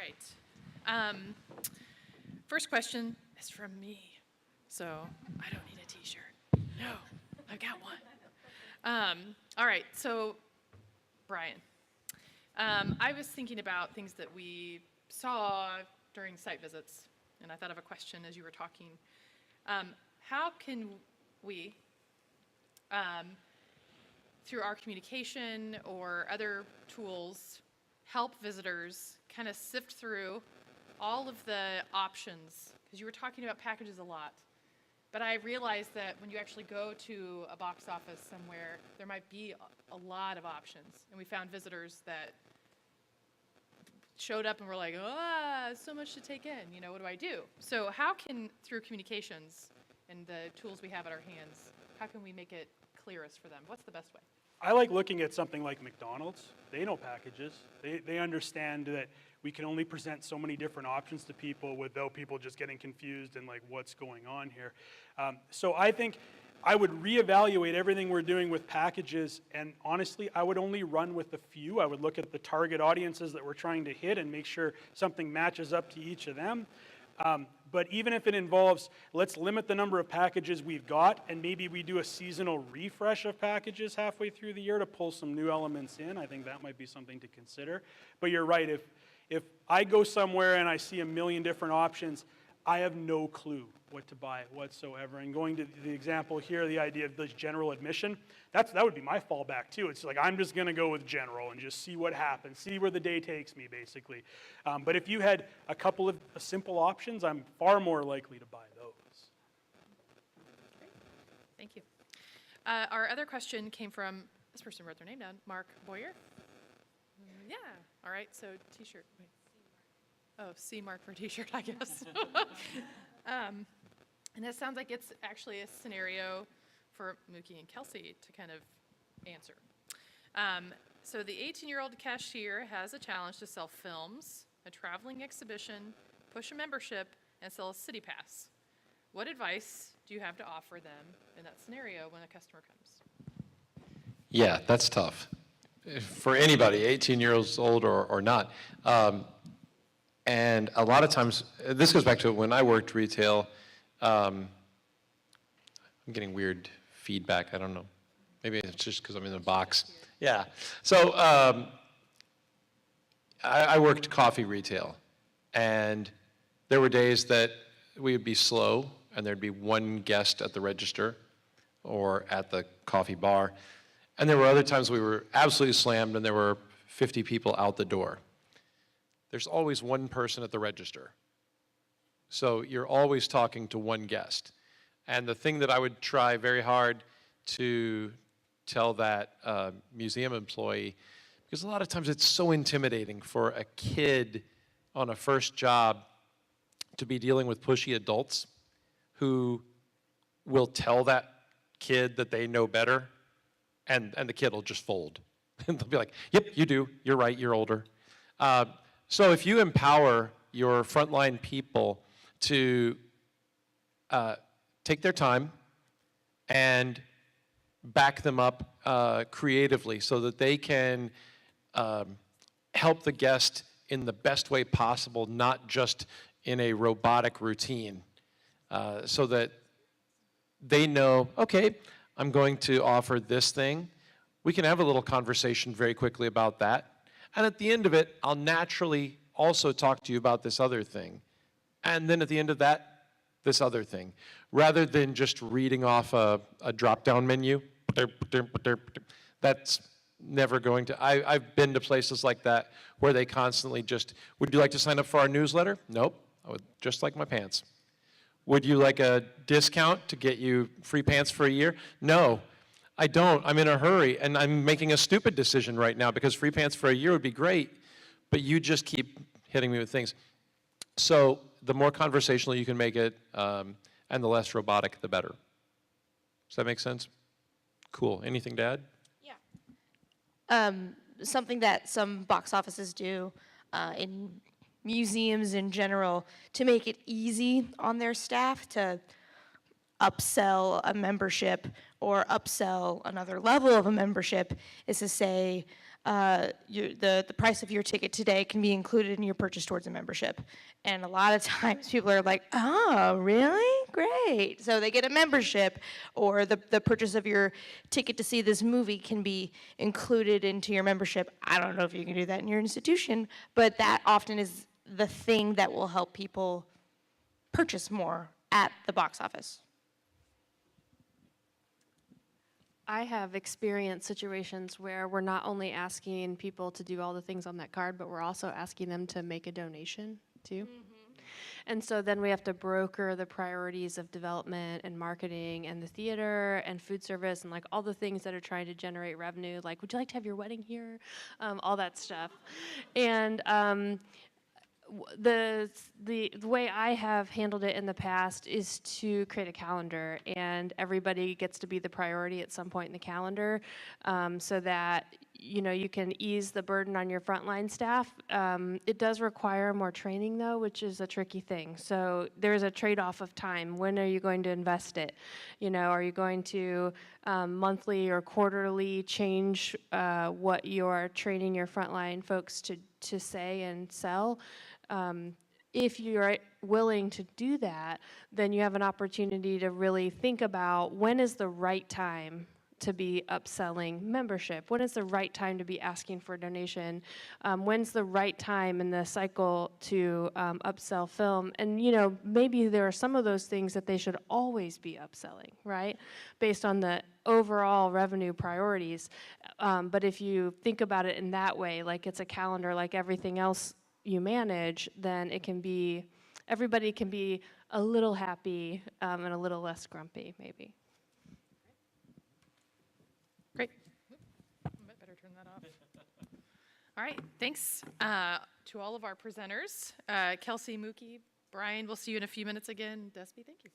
right. First question is from me, so I don't need a t-shirt. No, I've got one. All right, so Brian, I was thinking about things that we saw during site visits, and I thought of a question as you were talking. How can we, through our communication or other tools, help visitors kind of sift through all of the options? Because you were talking about packages a lot. But I realized that when you actually go to a box office somewhere, there might be a lot of options. And we found visitors that showed up and were like, oh, so much to take in, you know, what do I do? So how can, through communications and the tools we have at our hands, how can we make it clearest for them? What's the best way? I like looking at something like McDonald's. They know packages. They understand that we can only present so many different options to people without people just getting confused and like what's going on here. So I think I would reevaluate everything we're doing with packages, and honestly, I would only run with a few. I would look at the target audiences that we're trying to hit and make sure something matches up to each of them. But even if it involves, let's limit the number of packages we've got, and maybe we do a seasonal refresh of packages halfway through the year to pull some new elements in. I think that might be something to consider. But you're right, if I go somewhere and I see a million different options, I have no clue what to buy whatsoever. And going to the example here, the idea of this general admission, that would be my fallback too. It's like I'm just going to go with general and just see what happens, see where the day takes me, basically. But if you had a couple of simple options, I'm far more likely to buy those. Great. Thank you. Our other question came from, this person wrote their name down, Mark Boyer. Yeah. All right, so t-shirt. Wait. Oh, C mark for t-shirt, I guess. And that sounds like it's actually a scenario for Mookie and Kelsey to kind of answer. So the 18-year-old cashier has a challenge to sell films, a traveling exhibition, push a membership, and sell a city pass. What advice do you have to offer them in that scenario when a customer comes? Yeah, that's tough. For anybody, 18 years old or not. And a lot of times, this goes back to when I worked retail. I'm getting weird feedback. I don't know. Maybe it's just because I'm in the box. Yeah. So I worked coffee retail. And there were days that we would be slow, and there'd be one guest at the register or at the coffee bar. And there were other times we were absolutely slammed, and there were 50 people out the door. There's always one person at the register. So you're always talking to one guest. And the thing that I would try very hard to tell that museum employee, because a lot of times it's so intimidating for a kid on a first job to be dealing with pushy adults who will tell that kid that they know better, and the kid will just fold. And they'll be like, yep, you do, you're right, you're older. So if you empower your frontline people to take their time and back them up creatively so that they can help the guest in the best way possible, not just in a robotic routine, so that they know, okay, I'm going to offer this thing. We can have a little conversation very quickly about that. And at the end of it, I'll naturally also talk to you about this other thing. And then at the end of that, this other thing. Rather than just reading off a drop-down menu. That's never going to, I've been to places like that where they constantly just, would you like to sign up for our newsletter? Nope, I would just like my pants. Would you like a discount to get you free pants for a year? No, I don't. I'm in a hurry, and I'm making a stupid decision right now because free pants for a year would be great, but you just keep hitting me with things. So the more conversational you can make it, and the less robotic, the better. Does that make sense? Cool. Anything to add? Yeah. Something that some box offices do in museums in general to make it easy on their staff to upsell a membership or upsell another level of a membership is to say, the price of your ticket today can be included in your purchase towards a membership. And a lot of times people are like, oh, really? Great. So they get a membership, or the purchase of your ticket to see this movie can be included into your membership. I don't know if you can do that in your institution, but that often is the thing that will help people purchase more at the box office. I have experienced situations where we're not only asking people to do all the things on that card, but we're also asking them to make a donation too. And so then we have to broker the priorities of development and marketing and the theater and food service and like all the things that are trying to generate revenue. Like, would you like to have your wedding here? All that stuff. And the way I have handled it in the past is to create a calendar, and everybody gets to be the priority at some point in the calendar, so that you can ease the burden on your frontline staff. It does require more training though, which is a tricky thing. So there's a trade-off of time. When are you going to invest it? Are you going to monthly or quarterly change what you're training your frontline folks to say and sell? If you're willing to do that, then you have an opportunity to really think about when is the right time to be upselling membership? When is the right time to be asking for a donation? When's the right time in the cycle to upsell film? And maybe there are some of those things that they should always be upselling, right? Based on the overall revenue priorities. But if you think about it in that way, like it's a calendar, like everything else you manage, then everybody can be a little happy and a little less grumpy, maybe. Great. I better turn that off. All right, thanks to all of our presenters. Kelsey, Mookie, Brian, we'll see you in a few minutes again. Despi, thank you.